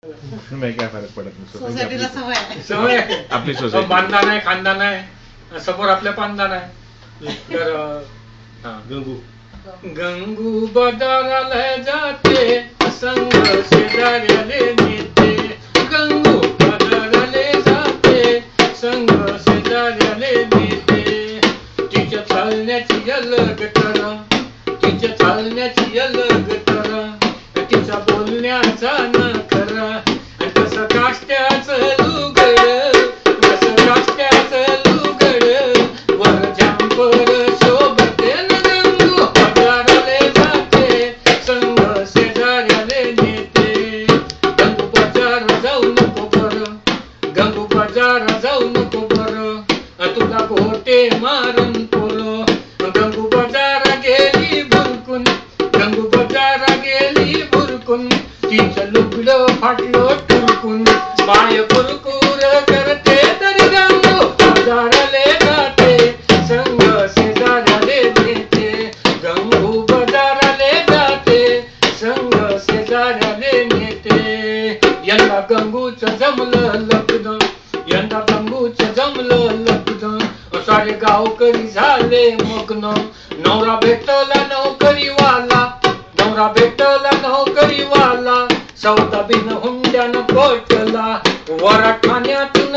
नाही काय फरक पडत नाही. सोसायटीला सवय आहे. सवय आहे. आपली सोसायटी बांधला नाही, खांदा नाही, समोर आपल्या पांदा नाही. तर गंगू गंगू बाजाराला जाते, संग शेजाऱ्याले नेते. गंगू बाजाराले जाते, संग शेजाऱ्याले नेते. तिच्या चालण्याची अलग तर, तिच्या चालण्याची अलग तर, तिचा बोलण्याचा न खरा. कसं काष्ट्याचं लुगड, कसं काष्ट्याचं लुगड, वर जांभर शोभते. गंगू बाजाराले जाते, संग शेजाऱ्याले नेते. गंगू बाजार जाऊ नको बरं, गंगू बाजार जाऊ नको बरं, तुला गोटे मारून पोरं. गंगू बाजार गेली भुरकून, गंगू बाजार गेली भुरकून, तिचं लुगडं फाटलं टुरकून. बाय कुरकुर करते तरी गंगू बाजाराले जाते, संग शेजाऱ्याले नेते. गंगू बाजाराले जाते, संग शेजाऱ्याले नेते. यंदा गंगूचं जमलं लग्न, यंदा गंगूचं जमलं लग्न, सारे गावकरी झाले मग्न. नवरा भेटला नोकरीवाला, नवरा भेटला नोकरीवाला, सौदा बिन हुंड्यानं पटला. वराठाण्यातून